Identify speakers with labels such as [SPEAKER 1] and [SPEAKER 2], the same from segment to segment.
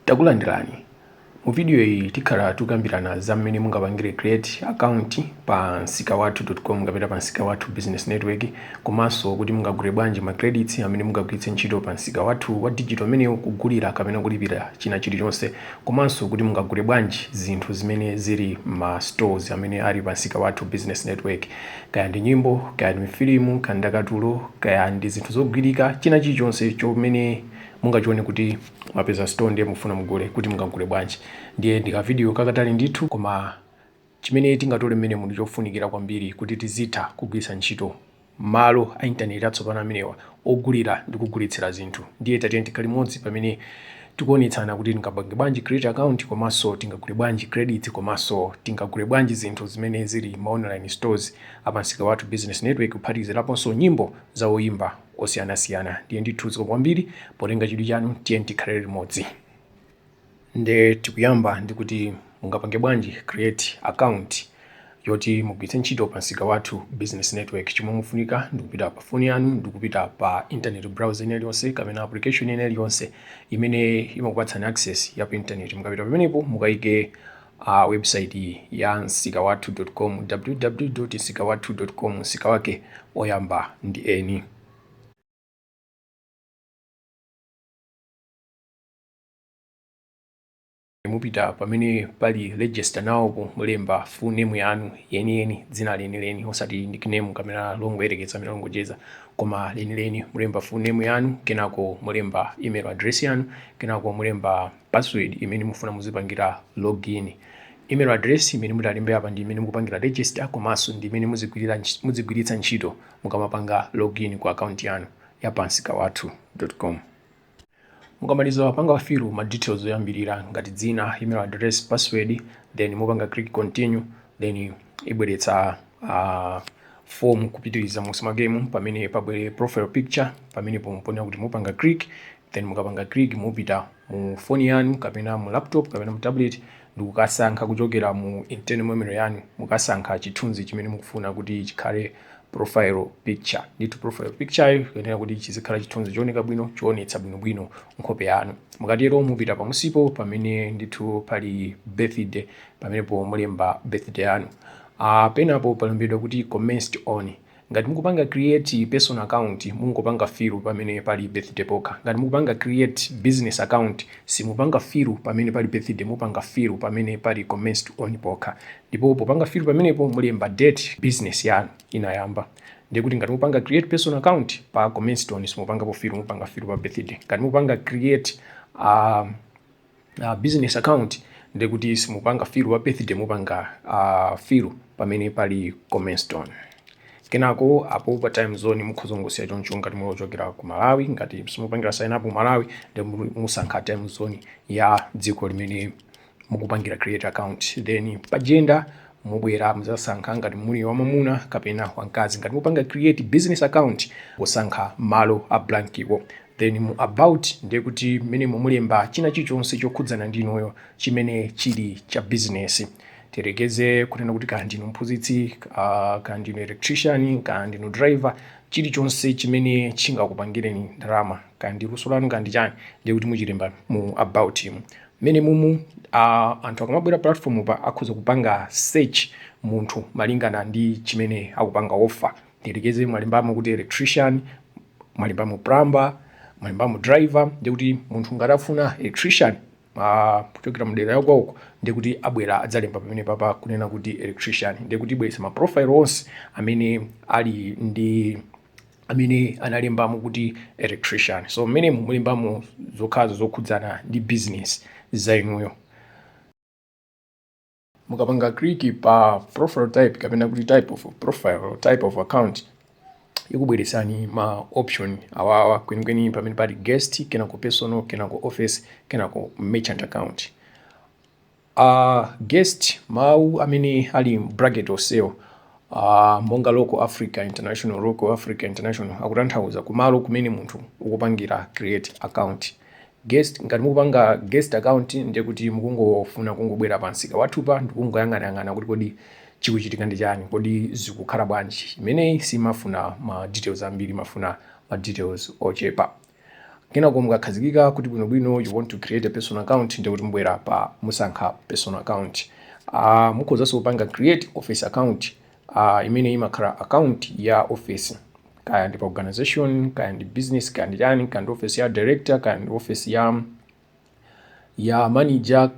[SPEAKER 1] Takulandirani. Mu video iyi tikhala tukambirana za mmene mungapangire create account pa nsikawathu.com kapena pa Nsikawathu Business Network, komanso kuti mungagule bwanji ma credits amene mungagwiritse ntchito pa Nsikawathu wa digital amene kugulira kapena kulipira china chilichonse, komanso kuti mungagule bwanji zinthu zimene zili ma stores amene ali pa Nsikawathu Business Network, kaya ndi nyimbo, kaya ndi mifilimu, kaya ndi akatulo, kaya ndi zinthu zogwirika, china chilichonse chomene mungachione kuti mapeza store ndiye mufuna mugule kuti mungagule bwanji. Ndiye ndika video kakatali ndithu, koma chimene tingatole mmene munthu chofunikira kwambiri kuti tizitha kugwiritsa ntchito malo a internet atsopano amenewa ogulira ndi kugulitsira zinthu. Ndiye tatiye tikhale limodzi pamene tikuonetsana kuti tingapange bwanji create account, komanso tingagule bwanji credit, komanso tingagule bwanji zinthu zimene zili ma online stores apa Nsikawathu Business Network, kuphatikiziraponso nyimbo za oyimba osiyanasiyana. Ndiye ndithu kwambiri potenga chidwi chanu, tiye tikhale limodzi. Nde tikuyamba ndikuti mungapange bwanji create account yoti mugwiritse ntchito pa Nsikawathu Business Network. Chomwe mufunika ndikupita pa phone yanu, ndikupita pa internet browser iliyonse kapena application iliyonse imene imakupatsani access ya pa internet. Mukapita pamenepo mukayike website ya nsikawathu.com, www.nsikawathu.com, nsika wake oyamba ndi eni. Mupita pamene pali register nawo mulemba full name yanu yeniyeni, dzina lenileni, osati nickname kapena longoyerekeza amene longocheza, koma lenileni mulemba full name yanu, kenako mulemba email address yanu, kenako mulemba password imene mufuna muzipangira login. Email address imene mutalembe apa ndi imene mukupangira register, komanso ndi imene muzigwiritsa ntchito mukamapanga login ku account yanu ya pa nsikawathu.com. Mukamaliza panga filu ma details oyambirira ngati dzina, email address, password, then mupanga click continue, then ibweretsa form kupitiriza musima game pamene pabwere profile picture, pamene pomupona kuti mupanga click, then mukapanga click mupita mu phone yanu kapena mu laptop kapena mu tablet, ndikukasankha kuchokera mu internal memory yanu, mukasankha chithunzi chimene mukufuna kuti chikhale profile picture. Ndithu profile picture kuyenera kuti chizikhala chithunzi chooneka bwino, choonetsa bwinobwino nkhope yanu. Mukatero mupita pamusipo pamene ndithu pali birthday, pamenepo mulemba birthday yanu. Penapo palembedwa kuti commenced on. Ngati mukupanga create personal account mungopanga filu pamene pali birthday pokha. Ngati mukupanga create business account simupanga filu pamene pali birthday, mupanga filu pamene pali commenced on pokha. Ndipo popanga filu pamenepo mulemba date business yanu inayamba. Ndiye kuti ngati mupanga create personal account pa commenced on simupanga po filu, mupanga filu pa birthday. Ngati mupanga create business account ndiye kuti simupanga filu pa birthday, mupanga filu pamene pali commenced on. Kenako apo pa time zone mukhozongosiyana choncho ngati mulochokera ku Malawi, ngati simupangira sign up Malawi ndiye musankha time zone ya dziko limene mukupangira create account. Then pa gender mubwera muzasankha ngati muli wamamuna kapena wamkazi. Ngati mupanga create business account musankha malo a blank iwo. Then mu about ndiye kuti mmene mulemba china chilichonse chokhudzana ndi inuyo chimene chili cha business. Tirekeze kunena kuti kaya ndinu mphunzitsi, kaya ndinu electrician, kaya ndinu driver, chilichonse chimene chingakupangireni ndalama, kaya ndi luso lanu, kaya ndi chani, ndiye kuti muchilemba mu about imu. Mmene mumu anthu akamabwera platform pa akhoza kupanga search munthu malingana ndi chimene akupanga offer. Tirekeze mwalembamo kuti electrician, mwalembamo plumber, mwalembamo driver, ndiye kuti munthu ngati afuna electrician kuchokera mdera yako uko ndiye kuti abwera adzalemba pamene papa kunena kuti electrician. Ndiye kuti ibweretsa ma profile onse amene ali ndi amene analembamo kuti electrician. So mmene mulembamo zokhazo zokhudzana ndi business za inuyo. Mukapanga click pa profile type kapena kuti type of profile, type of account, ikubweretsani ma option awawa kwenikweni pamene pali guest, kenako personal, kenako office, kenako merchant account. Guest mau amene ali bracket oseo monga local Africa international, local Africa international akutanthauza kumalo kumene munthu ukupangira create account. Guest ngati mukupanga guest account ndiye kuti mukungofuna kungobwera pa Nsikawathupa ndikungoyang'anayang'ana kuti kodi chikuchitika ndi chani, kodi zikukhala bwanji. Imeneyi simafuna ma details ambiri, mafuna ma details ochepa. kenako mukakhazikika kuti bwinobwino you want to create a personal account ndikuti mbwera pa musankha personal account. Mukhozanso kupanga create office account imene imakhala account ya office, kaya ndi pa organization, kaya ndi business, kaya ndi chani, kaya ndi office ya director, kaya ndi office ya manager,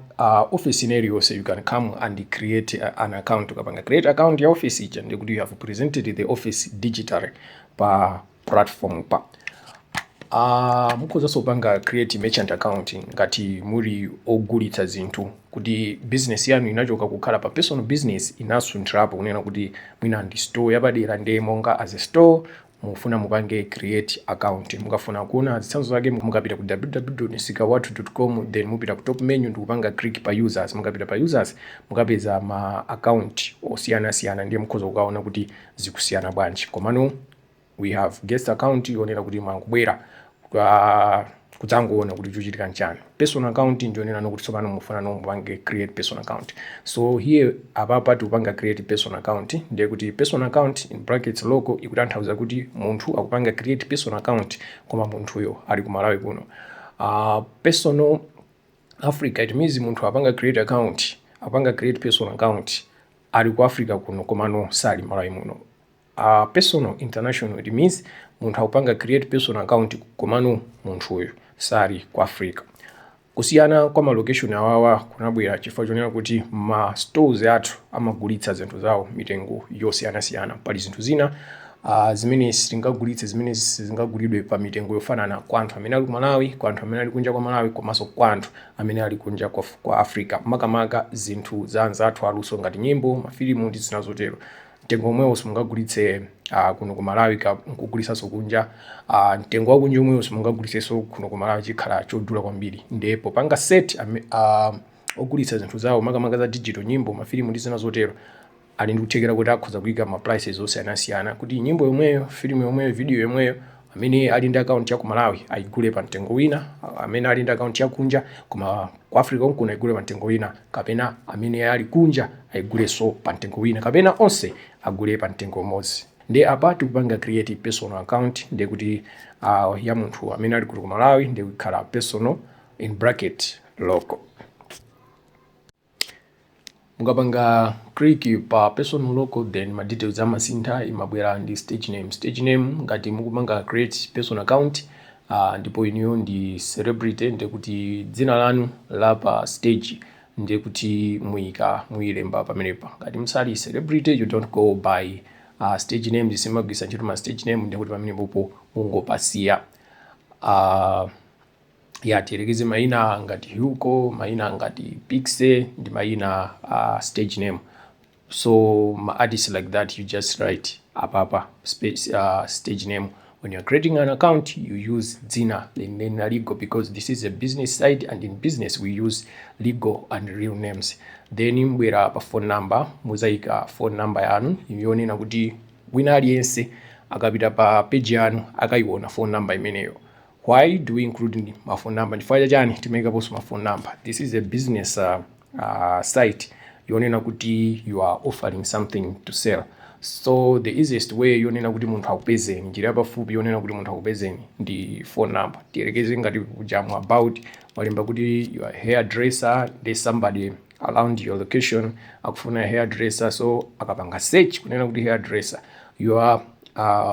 [SPEAKER 1] office iliyonse you can come and create an account. Ukapanga create account ya office ija ndikuti you have presented the office digitally pa platform pa. Mukhozanso kupanga create merchant account ngati muri ogulitsa zinthu kuti business yanu inachoka kukhala pa personal business inasunthirapo kunena kuti mwina ndi store yapadera ndiye monga as a store mufuna mupange create account. Mukafuna kuona zitsanzo zake mukapita ku www.nsikawathu.com, then mupita ku top menu ndikupanga click pa users. Mukapita pa users mukapeza ma account osiyana ndiye mukhoza kukaona kuti zikusiyana bwanji. Komano we have guest account yonena kuti mwangubwera kudzangoona kuti chochitika nchani. Personal account ndionena kuti tsopano mufuna mupange create personal account. So here apapa tikupanga create personal account ndiye kuti personal account in brackets logo ikutanthauza kuti munthu akupanga create personal account koma munthuyo ali ku Malawi kuno. Personal Africa, it means munthu apanga create account, apanga create personal account ali ku Africa kuno komano sali Malawi muno. Personal international, it means munthu akupanga create personal account komano munthuyo sali ku Africa. Kusiyana kwa ma location awawa kunabwera chifukwa chonena kuti ma stores athu amagulitsa zinthu zawo mitengo yosiyana. Pali zinthu zina zimene sitingagulitse, zimene zingagulidwe pa mitengo yofanana kwa anthu amene ali ku Malawi, kwa anthu amene ali kunja kwa Malawi, komanso kwa anthu amene ali kunja kwa Africa. Makamaka zinthu za anzathu aluso ngati nyimbo, mafilimu ndi zina zotero. Mtengo omwewo simungagulitse kuno ku Malawi kugulitsanso kunja. Mtengo wa kunja omwewo simungagulitsenso kuno ku Malawi chikhala chodula kwambiri. Ndipo panga set ogulitsa zinthu zawo makamaka za digital, nyimbo, mafilimu ndi zina zotero ali ndikuthekera kuti akhoza kuyika ma prices osiyana kuti nyimbo yomweyo, filimu yomweyo, video yomweyo amene ali ndi account ya ku Malawi ayigule pa mtengo wina, amene ali ndi account ya kunja koma ku Africa kuno ayigule pa mtengo wina, kapena amene ali kunja ayigulenso pa mtengo wina, kapena onse agule pa mtengo umodzi. Ndi apa tikupanga create personal account ndiye kuti ya munthu amene ali ku Malawi ndiye kukhala personal in bracket local. Mukapanga click pa personal local, then ma details amasintha imabwera ndi stage name. Stage name ngati mukupanga create personal account ndipo iniyo ndi celebrity ndiye kuti dzina lanu la pa stage ndiye kuti muyilemba pamenepa. Ngati musali celebrity you don't go by stage name, zisimagwisa ntchito ma stage name ndiye kuti pamenepopo mungopasiya tiyerekeze maina ngati Hugo, maina ngati Pixie ndi maina stage name. So ma artists like that you just write apapa stage name. When you're creating an account you use dzina lenena legal because this is a business site and in business we use legal and real names. Then mbwera pa phone number, muzaika phone number yanu yonena kuti wina aliyense akapita pa page yanu akayiona phone number imeneyo. Why do we include my phone number? Ndifanya chani timeka post my phone number. This is a business site. Yonena kuti you are offering something to sell. So the easiest way yonena kuti munthu akupezeni, njira pafupi yonena kuti munthu akupezeni ndi phone number. Tiyerekeze ngati kujamu about walemba kuti you are hairdresser, there's somebody around your location akufuna hairdresser, so akapanga search kunena kuti hairdresser, your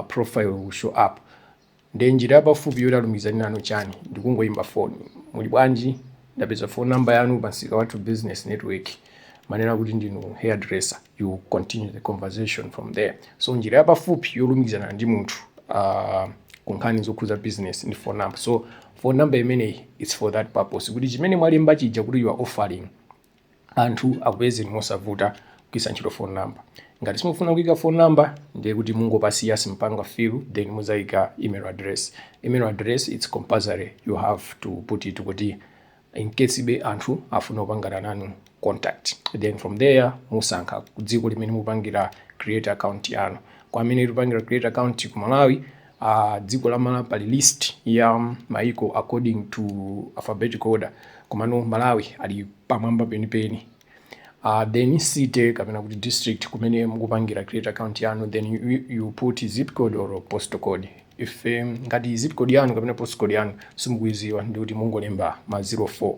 [SPEAKER 1] profile will show up. Ndi njira pafupi yotalumikizana nanu chani ndikungoyimba phone. Muli bwanji, ndapeza phone number yanu pa Nsikawathu business network, manena kuti ndinu hairdresser, you continue the conversation from there. So njira pafupi yolumikizana ndi munthu kunkhani zokhuza business ndi phone number. So phone number imene it's for that purpose kuti chimene mwalemba chija kuti you are offering anthu akupezeni mosavuta kuyisa ntchito phone number. Ngati simufuna kuyika phone number ndiye kuti mungopasiya simpanga fill, then muzaika email address. Email address it's compulsory, you have to put it kuti in case be anthu afuna kupangana nanu contact. Then from there musankha kudziko limene mupangira create account yanu. Kwa amene mupangira create account ku Malawi, dziko la Malawi pali list ya maiko according to alphabetical order. Komano Malawi ali pamwamba penipeni. Then city kapena kuti district kumene mukupangira create account yanu, then you put zip code or postal code. if ngati zip code yanu kapena post code yanu simukuidziwa ndi kuti mungolemba ma 04.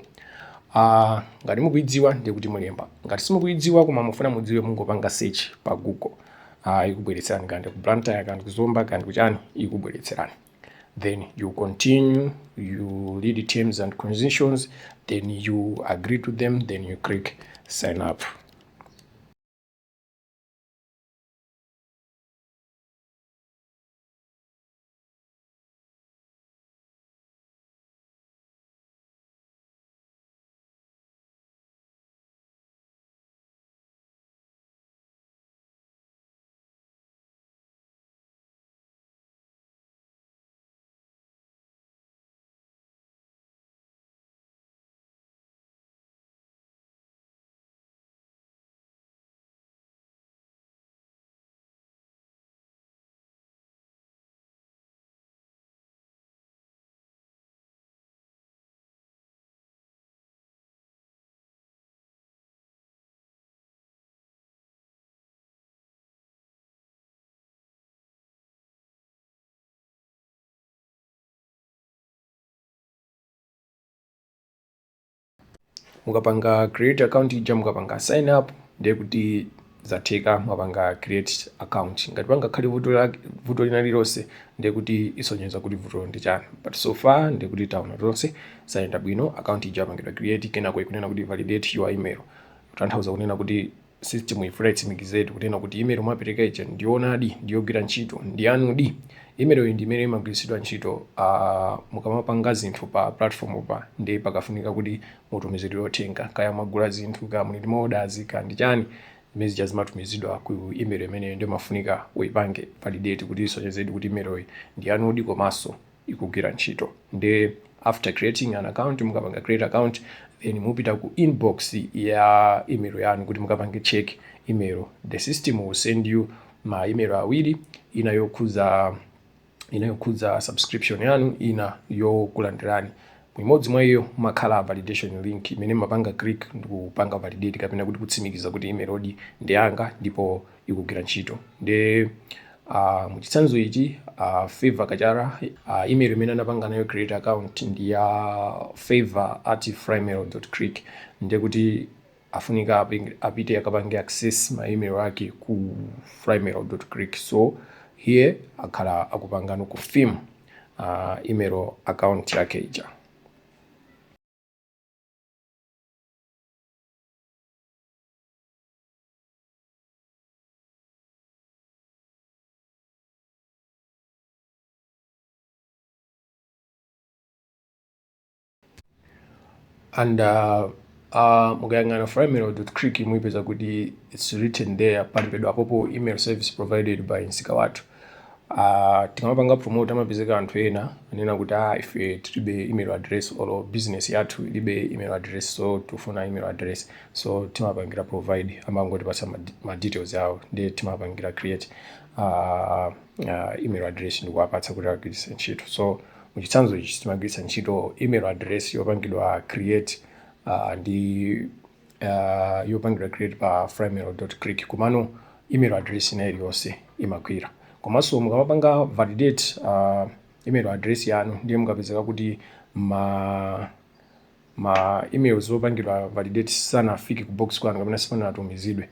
[SPEAKER 1] Ngati mukuidziwa ndi kuti mulemba, ngati simukuidziwa koma mufuna mudziwe mungopanga search pa Google. Ikubweretserani kandi ku Blantyre kandi kuzomba kandi kuchani ikubweretserani. Then you continue, you read the terms and conditions, then you agree to them, then you click sign up. Mukapanga create account ija mukapanga sign up ndiye kuti zatheka mwapanga create account. Ngati pangakhale vuto lina lilonse ndiye kuti isonyeza kuti vuto ndi chani, but so far ndiye kuti taona tonse zayenda bwino. Account ija yapangidwa create, kenako ikunena kuti validate your email, kutanthauza kunena kuti system ifuna itsimikizedi kunena kuti email mwapereka ija ndionadi ndiyogwira ntchito ndiyanudi. Email iyi ndi imene imagwiritsidwa ntchito mukamapanga zinthu pa platform pa, ndi pakafunika kuti mutumizidwe uthenga, kaya mwagula zinthu, kaya muli ndi orders, kaya ndi chani, imene zija zimatumizidwa ku email imeneyo ndio mafunika uyipange validate kuti isonyezedi kuti email iyi ndiyanudi komanso ikugwira ntchito. Ndi after creating an account, mukapanga create account, then mupita ku inbox ya email yanu kuti mukapange check email. The system will send you ma email awiri, ina yokhuza subscription yanu, ina yokulandirani. Mwimodzi mwa iyo makhala validation link imene mapanga click ndikupanga validate kapena kuti kutsimikiza kuti email odi ndi yanga ndipo ikugwira ntchito. Ndi muchitsanzo ichi Favor Kachara, email imene anapanga nayo create account ndi ya favor@frymail.click, ndiye kuti afunika apite akapange access ma email ake ku frymail.click. So here akhala akupanga no confirm email account yake ija. And mukayang'ana frymail.click muipeza kuti it's written there, palembedwa apopo email service provided by Nsikawathu. Tikamapanga promote amapezeka anthu ena anena kuti ife tilibe email address or business yathu ilibe email address, so tufuna email address. So timapangira provide, amangotipatsa ma details yawo, ndi timapangira create email address ndikuwapatsa kuti agwiritse ntchito. So muchitsanzo ichi timagwiritsa ntchito email address yopangidwa create ndi yopangidwa create pa frymail.click, komano email address ina iliyonse imagwira. Komanso mukamapanga validate email address yanu, ndiye mukapezeka kuti ma emails opangidwa validate sanafike ku box kwanu kapena sipanatumizidwe,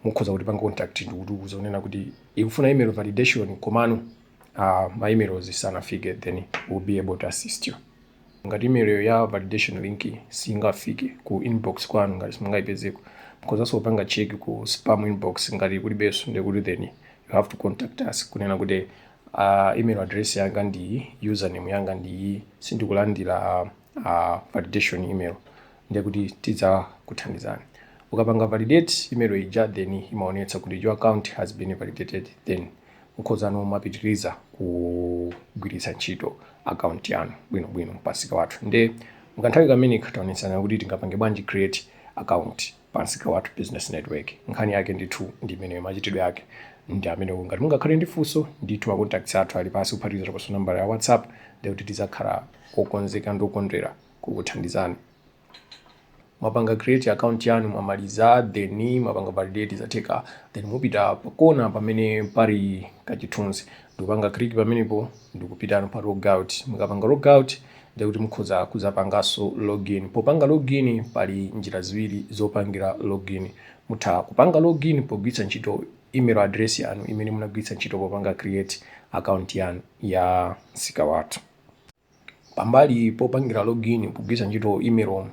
[SPEAKER 1] mukhoza kuti panga contact ndikutukuza kunena kuti ikufuna email validation komano my emails sanafike, then we'll be able to assist you. Ngati email ya validation link singafike ku inbox kwanu, ngati simungayipezeko, mukhoza kupanga check ku spam inbox. Ngati kulibenso ndiye kuti then you have to contact us kunena kuti email address yanga ndi username yanga ndi sindikulandira validation email, ndiye kuti tidza kuthandizani. Ukapanga validate email ija, then imaonetsa kuti your account has been validated, then mukhoza nomapitiriza kugwiritsa ntchito account yanu bwinobwino pa Nsikawathu. Ndi mukanthawi kamene taonetsana kuti tingapange bwanji create account pa Nsikawathu Business Network. Nkhani yake ndithu ndi imene machitidwe yake ndi amene. Ngati mungakhale ndi funso, ndithu ma contacts athu ali pansi kuphatikiza pa nambala ya WhatsApp, ndi kuti tidzakhala okonzeka ndi okondwera kukuthandizani. mwapanga create account yanu mwamaliza, then mwapanga validate zateka, then mupita pakona pamene pali kachithunzi ndikupanga click pamenepo ndikupitano pa logout. Mukapanga logout ndikuti mukhoza kuzapanganso login. Popanga login pali njira ziwiri zopangira login. Mutha kupanga login pogwiritsa ntchito email address yanu imene munagwiritsa ntchito popanga create account yanu ya Nsikawathu. Pambali popangira login pogwiritsa ntchito email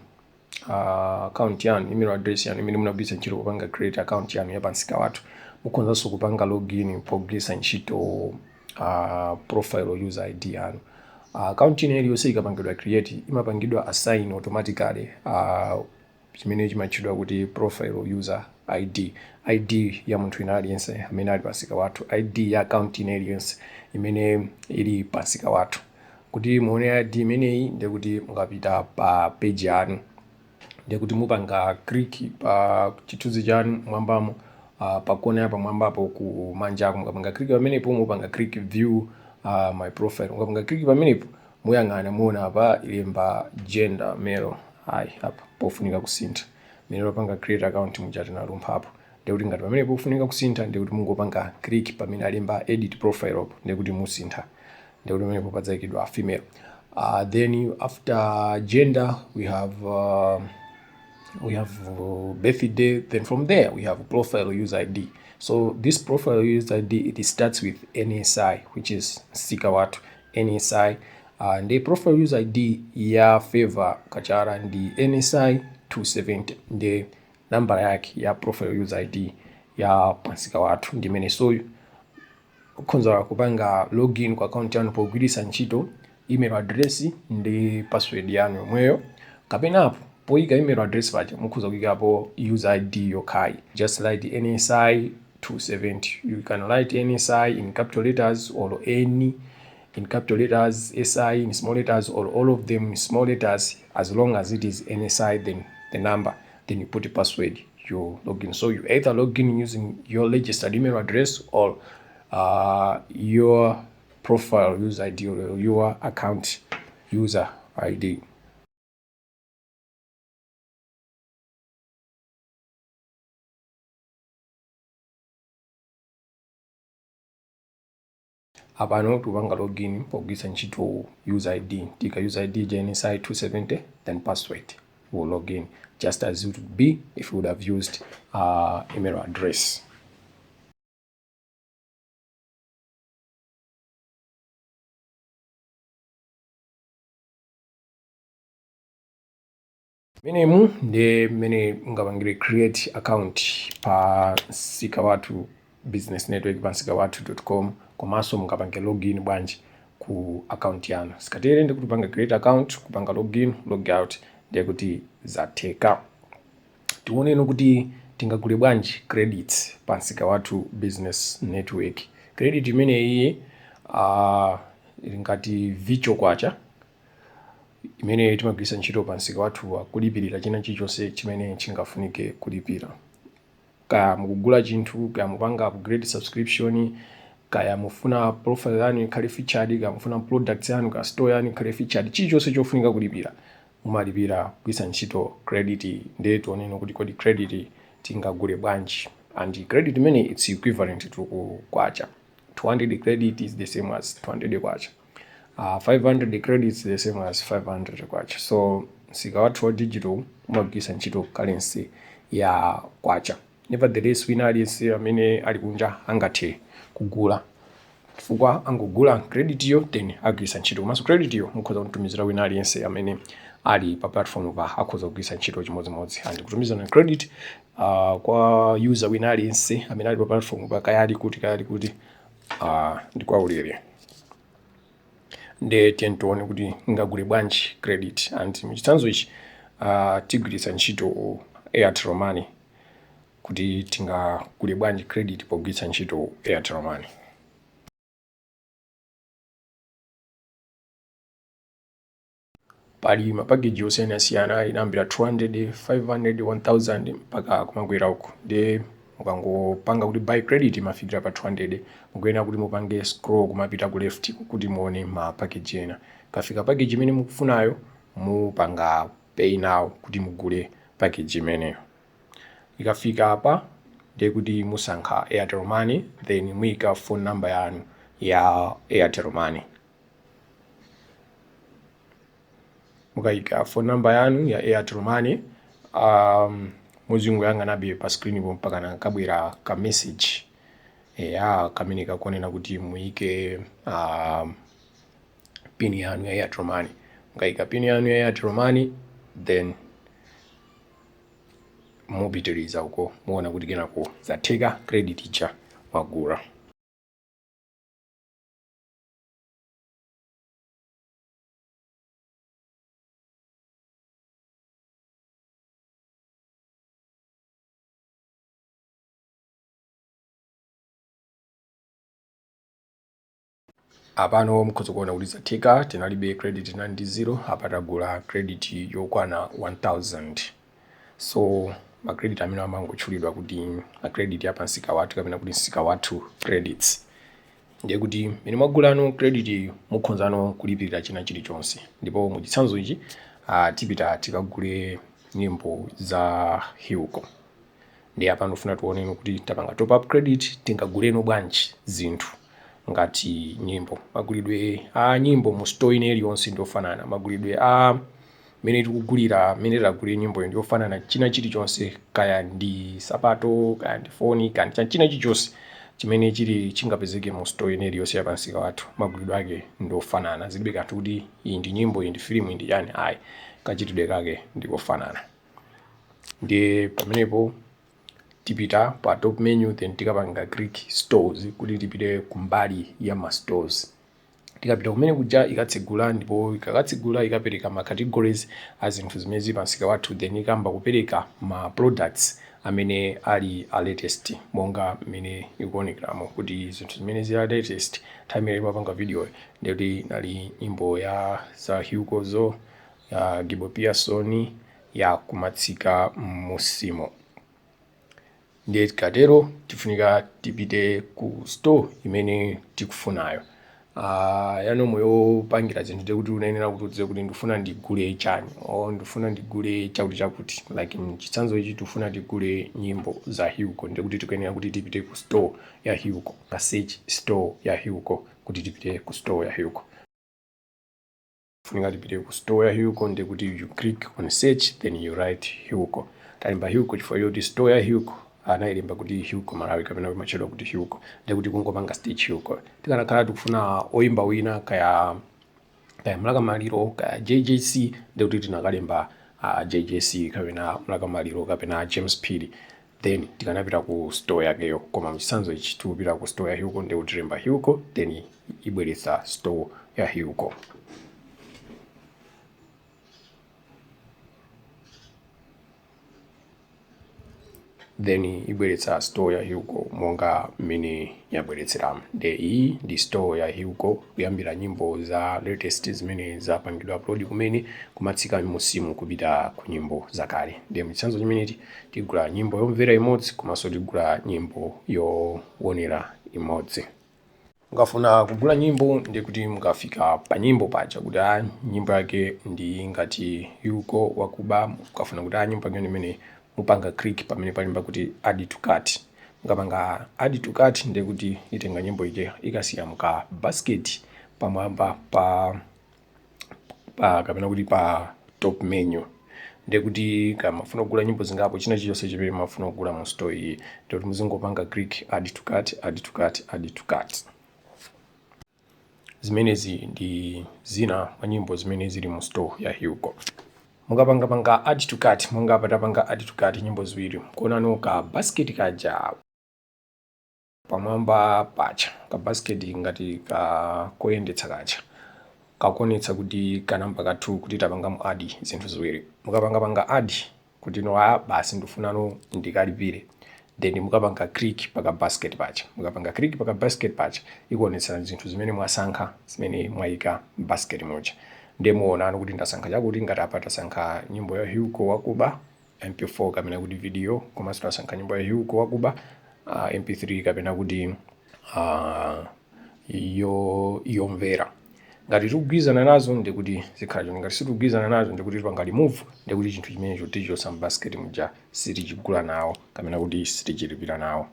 [SPEAKER 1] account yanu, email address yanu imene munagwiritsa ntchito popanga create account yanu ya Nsikawathu, mukhonzanso kupanga login pogwiritsa ntchito profile user ID yanu. Account iliyonse ikapangidwa create imapangidwa assign automatically chimene chimatchedwa kuti profile user ID ya munthu ina aliyense amene ali pa Nsikawathu, ID ya account iliyonse imene ili pa Nsikawathu. Kuti muone ID imeneyi ndikuti mukapita pa page yanu ndikuti mupanga click pa chithunzi chanu mwambamo pakona ya pamwambapo kumanjako mukapanga click pamenepo mupanga click view my profile. Mukapanga click pamenepo muyang'ana muona apa ilemba gender male. Apa pofunika kusintha mene lopanga create account mujati nalumphapo ndikuti ngati pamenepo pofunika kusintha ndikuti mungopanga click pamene alemba edit profile up ndikuti musintha ndikuti pamenepo padzayikidwa female. Then after gender we have birthday. Then from there we have profile user ID. So this profile user ID, it starts with NSI, which is Nsikawathu NSI. And the profile user ID ya favor kachara ndi NSI 270. The number yake ya profile user ID ya Nsikawathu ndimene soyu ukhonza kupanga login kwa account yanu pogwiritsa ntchito email address ndi password yanu yomweyo. Kapenapo poyika email address paja mukhoza kuyikapo user ID yokhayi. Just write NSI 270. You can write NSI in capital letters or any in capital letters, SI in small letters, or all of them in small letters. As long as it is NSI, then the number, then you put a password, you log in. So you either log in using your registered email address or your profile user ID or your account user ID. Apano tupanga login pogwiritsa ntchito user ID. Tika user ID NSI 270, then password will log in just as it would be if you would have used email address. Menemu ndi mene ungapangire create account pa Nsikawathu business network pa nsikawathu.com. komanso mungapanga login bwanji ku account yanu. Sikatere ndi kuti panga create account, kupanga login, logout ndiye kuti zatheka. Tioneno kuti tingagule bwanji credits pa Nsikawathu business network. Credit imeneyi ngati virtual kwacha imene timagwiritsa ntchito pa Nsikawathu kulipirira china chilichonse chimene chingafunike kulipira. Kaya mukugula chinthu, kaya mupanga upgrade subscription, kaya mufuna profile yanu ikhale featured, kaya mufuna products yanu ka store yanu ikhale featured, chilichonse chofunika kulipira mumalipira kugwiritsa ntchito credit. Ndiye tioneno kuti kodi credit tingagule bwanji. And credit imene it's equivalent to kwacha. 200 credit is the same as 200 kwacha. 500 credits the same as 500 kwacha. So Nsikawathu digital umagwiritsa ntchito currency ya kwacha. Nevertheless wina aliyense amene ali kunja angathe kugula, chifukwa angogula credit yo then agwiritsa ntchito. Komanso credit yo mukhoza kutumizira wina aliyense amene ali pa platform pa akhoza kugwiritsa ntchito chimodzimodzi. And kutumiza na credit kwa user wina aliyense amene ali pa platform pa kaya ali kuti ndi kwa ulere. Ndiye tione kuti ngagule bwanji credit. And mchitsanzo ichi tigwiritsa ntchito Airtel Money kuti tingagule bwanji credit pogwiritsa ntchito Airtel Money. Pali mapackage osiyanasiyana inambira 200, 500, 1000 mpaka kumakwera uko. Ndiye mukangopanga kuti buy credit mafikira pa 200, mukuyenera kuti mupange scroll kumapita ku left kuti muone mapackage ena. Kafika package imene mukufunayo mupanga pay now kuti mugule package imeneyo. Ikafika apa ndiye kuti musankha Airtel Money, then muyika phone number yanu ya Airtel Money. Mukayika phone number yanu ya Airtel Money, muzinguyang'anabe pa screen po mpaka nakabwera ka message kamene kakuonena kuti muyike pin yanu ya Airtel Money. Mukayika pin yanu ya Airtel Money, then mupitiriza uko muona kuti kenako zatheka credit icha wagula. Apano mukhoza kuona kuti zatheka, tinalibe credit inali ndi 0, apa tagula credit yokwana 1000. So ma credit amene amangotchulidwa kuti ma credit ya Nsikawathu kapena kuti Nsikawathu credits. Ndiye kuti mene mwagulano credit iyo mukhonzano kulipirira china chilichonse. Ndipo mu chitsanzo ichi tipita tikagule nyimbo za Hyuko. Ndiye apa ndofuna tuoneno kuti tapanga top up credit tingaguleno bwanji zinthu ngati nyimbo. Magulidwe nyimbo mu store ine iliyonse ndofanana. Magulidwe mene tikugulira mene tagulira nyimbo ndofanana china chilichonse, kaya ndi sapato, kaya ndi phone, kaya ndi china chilichonse chimene chili chingapezeke mu store ine iliyonse ya Nsikawathu, magulidwe ake ndofanana. Zilibe kanthu kuti iyi ndi nyimbo, iyi ndi film, iyi ndi yani, ayi, kachitidwe kake ndikofanana. Ndiye pamenepo tipita pa top menu, then tikapanga click stores kuti tipite kumbali ya ma stores. Tikapita kumene kuja ikatsegula, ndipo ikakatsegula ikapereka ma categories a zinthu zimene zili pa Nsikawathu, then ikamba kupereka ma products amene ali a latest, monga mene ikuonekeramo kuti zinthu zimene zili a latest time ile mapanga video ndiye kuti nali nyimbo ya za Hyukozo, ya Gibo Pearson, ya kumatsika musimo. Ndiye tikatero tifunika tipite ku store imene tikufunayo. Yano moyo pangira zinthu ndikuti unayenera kuti udziwe kuti ndifuna ndigule chani, ndifuna ndigule chakuti like mchitsanzo ichi tufuna tigule nyimbo za Hyuko, ndikuti tikuyenera kuti tipite ku store ya Hyuko, ka search store ya Hyuko kuti tipite ku store ya Hyuko. Funika tipite ku store ya Hyuko, ndikuti you click on search, then you write Hyuko. Talimba Hyuko chifukwa yoti store ya Hyuko anayilemba kuti Hyuko Malawi kapena machedwa kuti Hyuko, ndikuti kungopanga stitch Hyuko. Tikanakhala tikufuna oyimba wina kaya Mlaka Maliro, kaya JJC, ndikuti tinakalemba JJC kapena Mlaka Maliro kapena James Pili, then tikanapita ku store yakeyo. Koma mchitsanzo ichi tikupita ku store ya Hyuko, ndikuti tilemba Hyuko, then ibweretsa store ya Hyuko. Then ibweretsa store ya Hyuko monga mene yabweretsera. Iyi ndi store ya Hyuko kuyambira nyimbo za latest zimene zapangidwa upload kumene kumatsika musimu kupita ku nyimbo zakale. Ndiye mchitsanzo chimenechi tigula nyimbo yomvera imodzi komanso tigula nyimbo yoonera imodzi. Mukafuna kugula nyimbo ndiye kuti mukafika pa nyimbo paja kuti nyimbo yake ndi ngati Hyuko wakuba, mukafuna kuti nyimbo yake imene mupanga click pamene palimba kuti add to cart. Mukapanga add to cart ndiye kuti itenga nyimbo ije ikasiya muka basket pamwamba pa kapena kuti pa top menu. Ndiye kuti kama mufuna kugula nyimbo zingapo china chilichonse chimene mufuna kugula mu store iyi, ndiye kuti muzingopanga click add to cart, add to cart, add to cart. Zimenezi ndi zina mwa nyimbo zimene zili mu store ya Hyuko. Mukapanga add to cart, monga patapanga add to cart nyimbo ziwiri, kuonano ka basket kaja pamwamba pacha, ka basket ngati ka koyendetsa kaja kakuonetsa kuti kanamba kathu kuti tapanga mu add zinthu ziwiri. Mukapanga add kuti basi ndifunano ndikalipire, then mukapanga click paka basket pacha. Mukapanga click paka basket pacha ikuonetsa zinthu zimene mwasankha, zimene mwayika basket moja. Ndiye muonano kuti ndasankha chakuti ngati apa tasankha nyimbo ya Hyuko wakuba MP4 kapena kuti video, komanso tasankha nyimbo ya Hyuko wakuba MP3 kapena kuti yomvera. ngati tikugwirizana nazo ndikuti zikhala choncho, ngati sitikugwirizana nazo ndikuti tipanga remove, ndikuti chinthu chimenecho tichotsa m'basket muja sitichigula nawo kapena kuti sitichilipira nawo.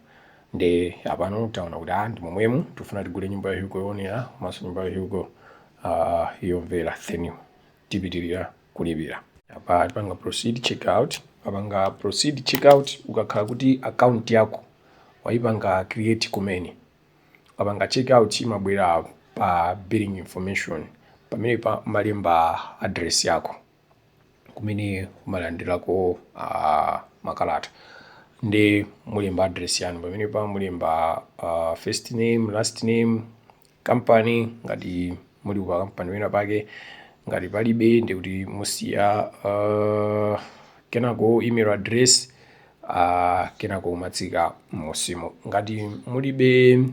[SPEAKER 1] Nde apano taona kuti ndi momwemo tifuna tigule nyimbo ya Hugo yoonera komanso nyimbo ya Hugo yomvera, then tipitirira kulipira. Apa tipanga proceed checkout. Apanga proceed checkout ukakhala kuti account yako waipanga create kumene, apanga checkout imabwera pa billing information pamene pa malemba address yako kumene umalandirako makalata. Ndi mulemba address yanu pamene pa mulemba first name, last name, company ngati muli pa company wina pake, ngati palibe ndikuti musiya kenako email address kenako umatsika m'musimo. Ngati mulibe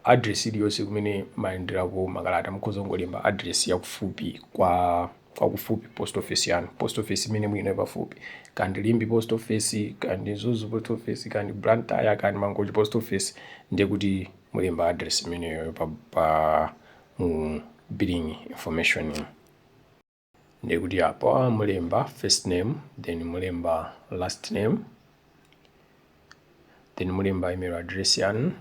[SPEAKER 1] address iliyonse kumene malandirako makalata, mukhoza kungolemba address yakufupi kwa kufupi post office yanu, post office imene mwina pafupi, kandi Limbi post office, kandi Zuzu post office, kandi Blantyre, kandi Mangochi post office, ndiye kuti mulemba address imeneyo pa billing information. Ndiye kuti apo mulemba first name, then mulemba last name, then mulemba email address yanu,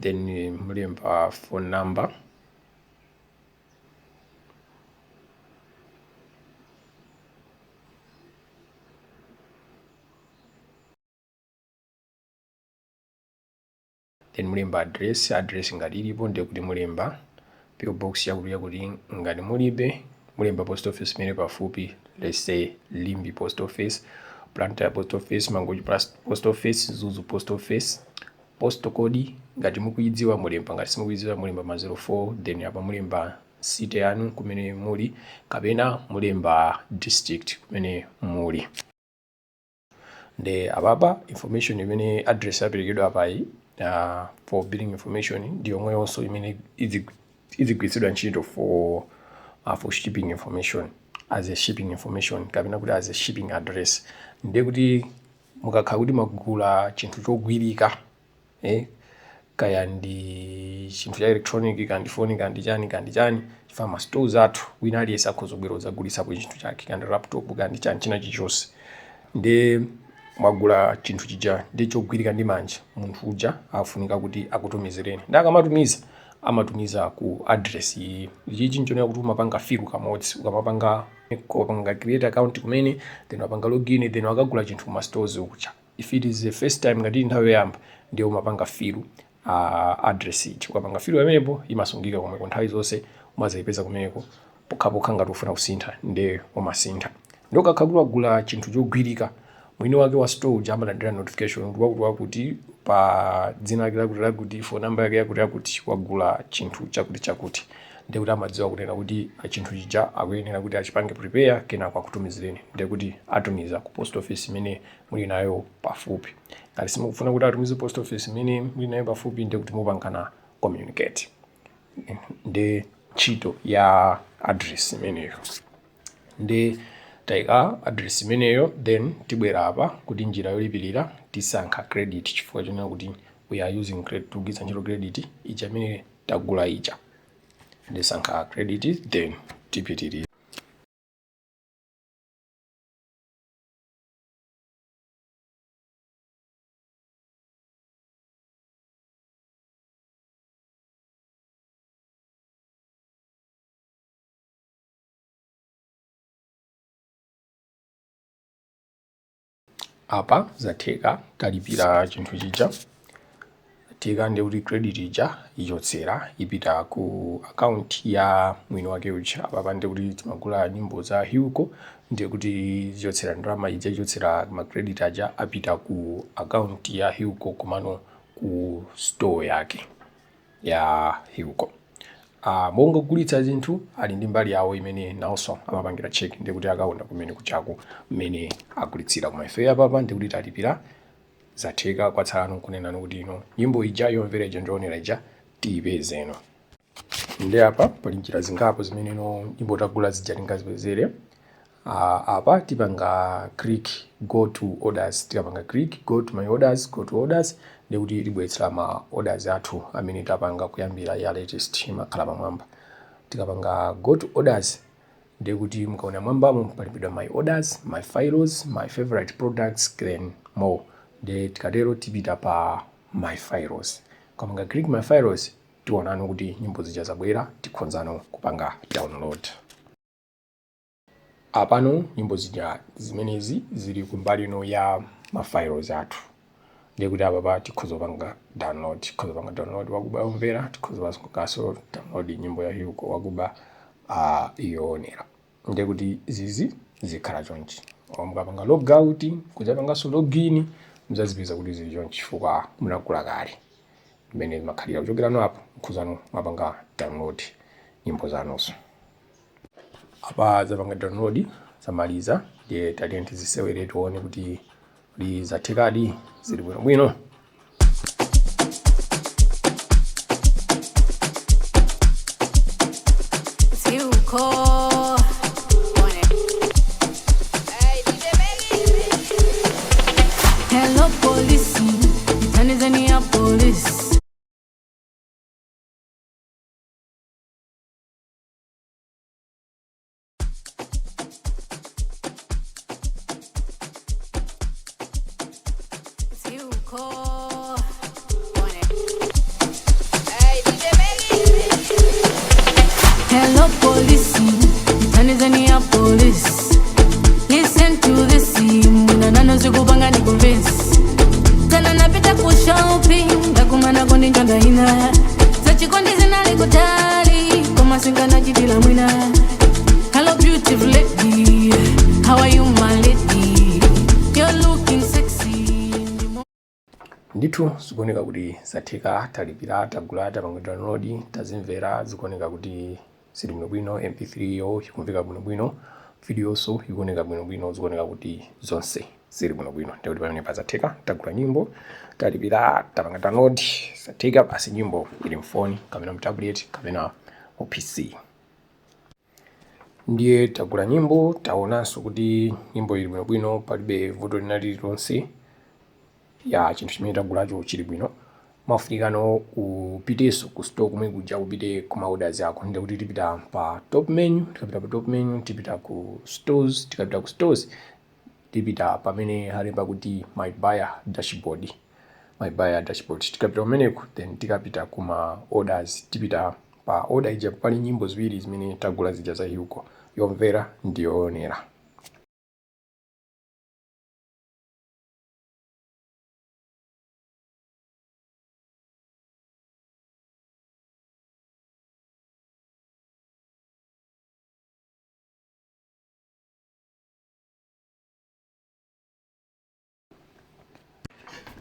[SPEAKER 1] then mulemba phone number, then mulemba address ngati ilipo, ndiye kuti mulemba PO box yakuti ngati mulibe mulemba post office imene pafupi, let's say Limbi post office, Blantyre post office, Mangochi post office, Zuzu post office, postal code ngati mukuyidziwa mulemba, ngati simukuyidziwa mulemba ma 04, then apa mulemba city yanu kumene muli kapena mulemba district kumene muli. Nde apapa information imene address yaperekedwa apayi for billing information ndiyo yomweyonso imene izigwiritsidwa ntchito for shipping information, as a shipping information kapena kuti as a shipping address. Ndiye kuti mukakhala kuti magula chinthu chogwirika kaya ndi chinthu cha electronic, kandi phone, kandi chani chifukwa ma stores athu wina aliyense akhoza kubwera kuzagulisapo chinthu chake, kandi laptop, kandi chani china chilichonse. Ndi mwagula chinthu chija ndi chogwirika ndi manja, munthu uja afunika kuti akutumizireni. Ndi akamatumiza amatumiza ku address iyi. Ichi nchonera kuti umapanga filu kamodzi, ukamapanga create account kumene, then wapanga login, then wakagula chinthu kuma stores uja. If it is the first time ngati nthawi yoyamba, ndiye umapanga filu address ichi. Ukapanga filu pamenepo imasungika komweko nthawi zonse umazayipeza kumeneko, pokhapokha ngati ufuna kusintha ndiye umasintha. Ndi ukakhala kuti wagula chinthu chogwirika, mwini wake wa store uja amalandira notification kuti pa dzina lake lakuti phone number yake yakuti wagula chinthu chakuti, ndiye kuti amadziwa kunena kuti chinthu chija akuyenera kuti achipange prepare kenako akutumizireni, ndiye kuti atumiza ku post office imene muli nayo pafupi. Ngati simukufuna kuti atumize post office imene muli nayo pafupi, ndiye kuti mupangana communicate. Ndi ntchito ya address imeneyo. Ndi taika address imeneyo, then tibwera apa kuti njira yolipirira tisankha credit, chifukwa chonena kuti we are using credit, tugwiritsa ntchito credit ija imene tagula ija. Ndisankha credit, then tipitirira. Apa zatheka talipira chinthu chija, tika ndi kuti credit ija ichotsera ipita ku account ya mwini wake uja. Apa ndi kuti timagula nyimbo za Hugo, ndi kuti ichotsera ndalama ija, ichotsera ma credit aja apita ku account ya Hugo komano ku store yake ya Hugo. Monga kugulitsa zinthu ali ndi mbali yawo imene nawonso amapangira check, ndi kuti akaona kumene kuchako mmene agulitsira kuma ife apapa ndi kuti talipira zatheka kwatsala kunena kuti ino nyimbo ija yomvera ija ndionera ija tiyipezeno. Ndi apa pali njira zingapo zimene ino nyimbo tagula zija tingazipezere. Apa tipanga click go to orders, tikapanga click go to my orders, go to orders, ndikuti libweretsera ma orders athu amene tapanga kuyambira ya latest imakhala pamwamba. Tikapanga go to orders ndikuti mukaona mwambamo palipidwa my orders, my files, my favorite products, then more. Ndi tikatero tipita pa my files. Kama click my files tionano kuti nyimbo zija zabwera tikhonzano kupanga download. Apano nyimbo zija zimenezi zili kumbali no ya ma files athu. Ndikuti apa tikhoza panga download wakuba umvera, tikhoza kaso download nyimbo ya Hugo wakuba ionera. Ndikuti zizi zikhala chonchi. Mukapanga logout kuzapanga so login muzazipeza kuti zili chonchi chifukwa munagula kale. Mmene makhalira kuchokera apo mkhuzano mapanga download nyimbo zanonso. Apa zapanga download zamaliza ndiye talenti zisewere tuone kuti zathekadi zili bwino.
[SPEAKER 2] Hello police, Tanzania police. Hello police, Tanzania police. Listen to this scene, nana zikupanga ni convince. Tana napita ku shopping, ndakumana kondi njanga ina. Zachikondi zinali kutali, koma singana jidila mwina. Hello beautiful lady, how are you my lady? You're looking sexy.
[SPEAKER 1] Ndithu zikuoneka kuti zatheka talipira tagula tapanga download tazimvera zikuoneka kuti sili bwino mp3 yo ikumveka bwino video so ikuoneka bwino zikuoneka kuti zonse zili bwino ndikuti pamene pazatheka tagula nyimbo talipira tapanga download zatheka basi nyimbo ili mfoni kapena mtablet kapena mu PC. Ndiye tagula nyimbo taonanso kuti nyimbo ili bwino palibe vuto linali lonse ya chinthu chimene tagulacho chili bwino. Mafunikano upiteso ku store kumwe kuja upite ku orders yako ndikuti tipita pa top menu, tikapita pa top menu tipita ku stores, tikapita ku stores tipita pamene halemba kuti my buyer dashboard, tikapita kumeneko then tikapita kuma orders tipita pa order ija pali nyimbo ziwiri zimene tagula zija za Hugo yomvera ndionera.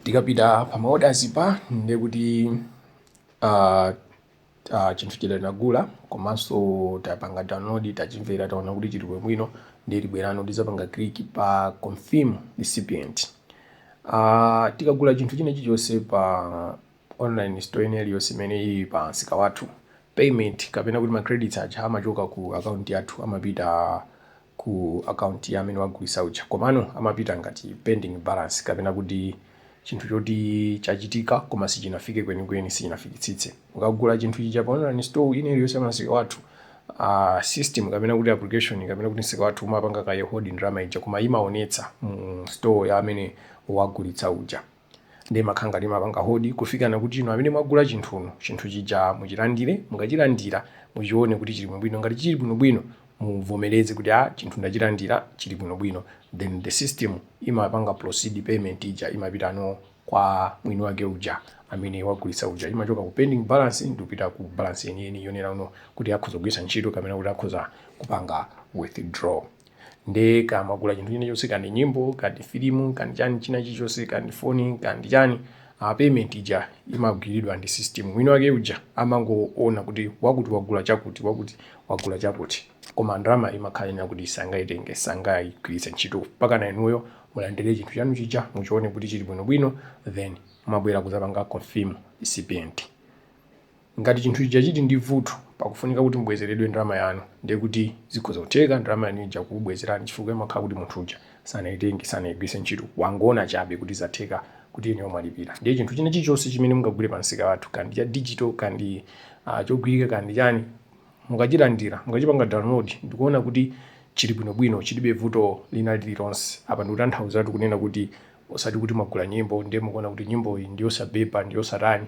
[SPEAKER 1] Tikapita pa orders pa ndikuti chinthu chile nagula komanso tapanga download tachimvera taona kuti chili bwino ndili bwerano ndizapanga click pa confirm recipient. Tikagula chinthu chine chilichonse pa online store ine iliyonse imene ili pa Nsikawathu payment kapena kuti ma credits aja amachoka ku account yathu amapita ku account ya amene wagulisa uja komano amapita ngati pending balance kapena kuti chinthu choti chachitika koma sichinafike kwenikweni sichinafikitsitse. Ukagula chinthu chija pa online store ine iliyonse ya Nsikawathu system kapena kuti application kapena kuti Nsikawathu umapanga kaye hold ndalama ija koma imaonetsa mu store ya amene wagulitsa uja. Ndi makhanga limapanga hold kufikana kuti ino amene mwagula chinthuno chinthu chija muchilandire, mukachilandira muchione kuti chili bwino. Ngati chili bwino muvomereze kuti chinthu ndachilandira chili bwino, then the system imapanga proceed payment ija imapitano kwa mwini wake uja amene wagulitsa uja, imachoka ku pending balance ndipita ku balance yeniyeni yonera uno kuti akhoza kugwiritsa ntchito kapena kuti akhoza kupanga withdraw. Ndi kama gula chinthu chine chonse kandi nyimbo kandi filimu kandi chani china chilichonse kandi phone kandi chani payment ija imagwiridwa ndi system. Mwini wake uja amangoona kuti wakuti wagula chakuti wakuti wagula chakuti koma ndalama imakhalira kuti sangaitenge sangayigwiritse ntchito mpaka na inuyo mulandire chinthu chanu chija muchione kuti chili bwino then mabwera kuzapanga confirm recipient. Ngati chinthu chija chiti ndi vuto pakufunika kuti mbwezeredwe ndalama yanu ndiye kuti zikhoza kutheka ndalama yanu ija kubwezerani chifukwa imakhala kuti munthu uja sanaitenge sanayigwiritse ntchito wangoona chabe kuti zatheka kuti ine mwalipira. Ndiye chinthu china chilichonse chimene mungagule pa Nsikawathu, kandi cha digital, kandi chogwirika, kandi chani, mukachilandira mukachipanga download ndikuona kuti chili bwinobwino, chilibe vuto lina lililonse. Apa ndikutanthauzatu kunena kuti osati kuti mwagula nyimbo ndiye mukuona kuti nyimbo iyi ndiyosabeba ndiyosatani.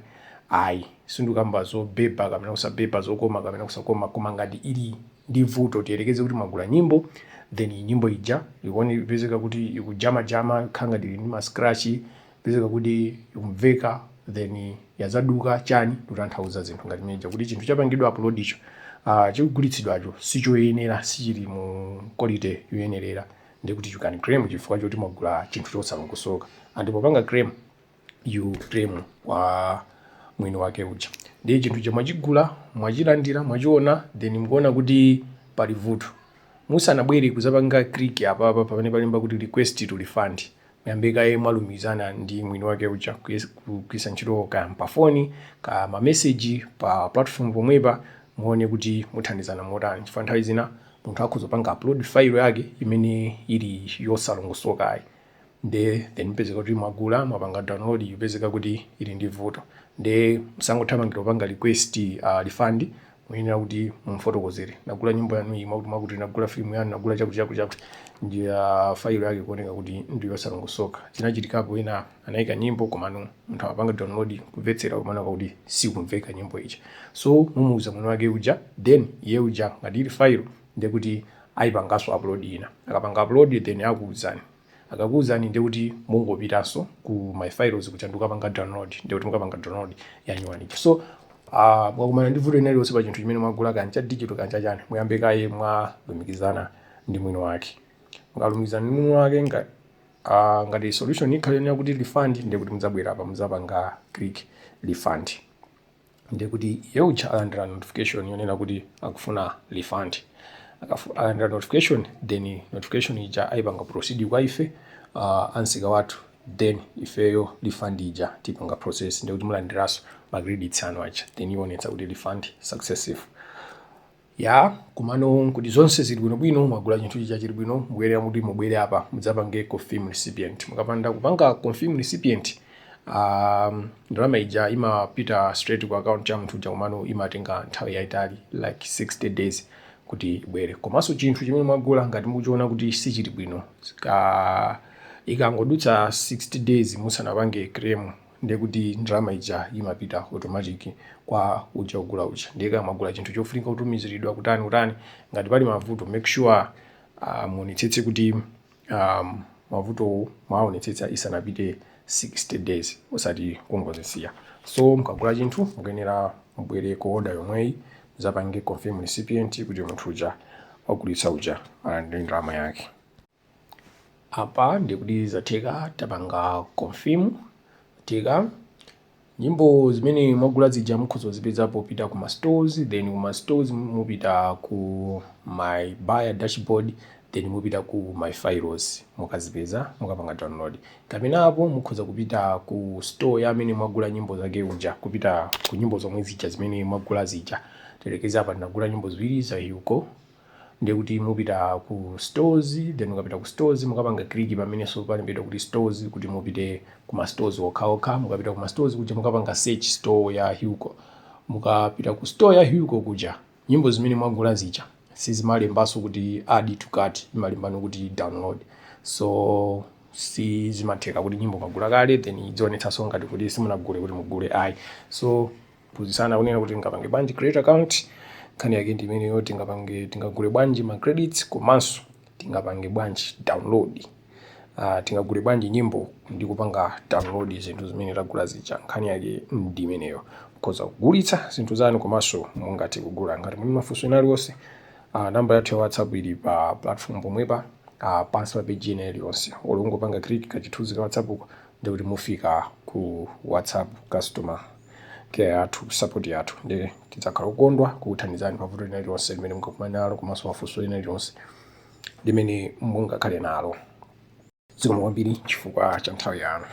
[SPEAKER 1] Ayi, sindikamba zobeba kapena kusabeba, zokoma kapena kusakoma, koma ngati ili ndi vuto tiyerekeze kuti mwagula nyimbo then nyimbo ija ipezeka kuti ikujama khanga ndili ndi mascratch, ipezeka kuti ikumveka then yazaduka chani, kutanthauza zinthu ngati meja kuti chinthu chapangidwa upload icho chikugulitsidwacho sichoyenera, sichili mu quality yoyenerera, ndi kuti you can claim chifukwa choti mwagula chinthu chosalongosoka. Ndipo panga claim you claim kwa mwini wake uja. Ndiye chinthu chamwachigula, mwachilandira, mwachiona, then mukuona kuti pali vuto, musanabwere kuzapanga click apa pamene palemba kuti request to refund, muyambekaye mwalumizana ndi mwini wake uja kugwisa ntchito ka pafoni ka message pa platform pomwepa, muone kuti muthandizana motani. Chifukwa nthawi zina munthu akuzopanga upload file yake imene ili yosalongosoka, then mpezeka kuti mwagula mwapanga download ipezeka kuti ili ndi vuto, nde msangothamangira kupanga request refund, muyenera kuti mumfotokozere nagula nyimbo yanu iyi mwakuti nagula film yanu nagula chakuti ndi file yake kuoneka kuti ndi yosalongosoka. Chinachitikapo ina anayika nyimbo komano munthu apanga download kumvetsera kumana kuti sikumveka nyimbo ija, so mumuuza mwini wake uja, then iye uja ngati ili file ndiye kuti ayipanganso upload ina. Akapanga upload then akakuwuzani ndiye kuti mungopitanso ku my files kuchanduka panga download, ndiye kuti mukapanga download yanyuwanicho. So mwakumana ndi vuto linalilonse pa chinthu chimene mwagula, kani cha digital kani chachani, muyambekaye mwalumikizana ndi mwini wake. Mukalumikizana ndi mwini wake ngati solution ikhalena kuti refund, ndiye kuti mudzabwera apa mudzapanga click refund, ndiye kuti yeucha alandira notification yonena kuti akufuna refund. Alandira notification, then notification ija ayipanga proceed kwa ife Nsikawathu, then ifeyo refund ija tipanga process, ndiye kuti mulandiraso ma credits anu aja, then ionetsa kuti refund successful. Kumano kuti zonse zili bwinobwino, mwagula chinthu chija chili bwino, mubwere kuti mubwere apa mudzapange confirm recipient. Mukapanda kupanga confirm recipient, ndalama ija imapita straight ku account ya munthu uja, kumano imatenga nthawi yayitali like 60 days kuti ibwere. Komanso chinthu chimene mwagula ngati mukuchiona kuti sichili bwino, ikangodutsa 60 days musanapange claim, ndiye kuti ndalama ija imapita automatic kwa uja ugula uja. Ndiye kama mwagula chinthu chofunika kutumiziridwa kutani, ngati pali mavuto make sure muonetsetse kuti mavuto mwaonetsetsa isanapite 60 days, osati kungozisiya. So mukagula chinthu mukuyenera mubwere ku order yomweyi, muzapange confirm recipient kuti munthu uja wagulitsa uja ndi ndalama yake. Apa ndikuti zatheka tapanga confirm tika nyimbo zimene mwagula zija mukhoza zipedzapo pita ku ma stores, then ku ma stores mupita ku my buyer dashboard, then mupita ku my files mukazipeza mukapanga download. Kapenapo mukhoza kupita ku store yamene mwagula nyimbo zake uja, kupita ku nyimbo zomwe zija zimene mwagula zija. Telekeza apa ndagula nyimbo ziwiri za yuko, ndiye kuti mupita ku stores, then mukapita ku stores mukapanga click pamene so palembedwa kuti stores, kuti mupite ku ma stores okhaokha. Mukapita ku ma stores kuja mukapanga search store ya Hugo, mukapita ku store ya Hugo kuja nyimbo zimene mwagula zija sizimalembanso kuti add to cart, imalembano kuti download. So sizimatheka kuti nyimbo mwagula kale then idzionetsanso ngati kuti simunagule kuti mugule ayi. So phunzitsana kunena kuti ngapange bwanji create account, nkhani yake ndi imeneyo, tingagule bwanji ma credits, komanso tingapange bwanji download, tingagule bwanji nyimbo ndi kupanga download zinthu zimene tagula zija. Nkhani yake ndi imeneyo, mukhoza kugulitsa zinthu zanu komanso mungati kugula. Ngati muli mafunso ena aliwonse, namba yathu ya WhatsApp ili pa platform pomwepa, pansi pa page ina iliyonse. Olungopanga click kachithunzi ka WhatsApp uko ndiye kuti mufika ku WhatsApp customer care yathu, support yathu, ndiye tidzakhala kukondwa kukuthandizani pa vuto lina lilonse limene mungakumane nalo, komanso mafunso ena lilonse limene mungakhale nalo. Zikomo kwambiri chifukwa cha nthawi yanu.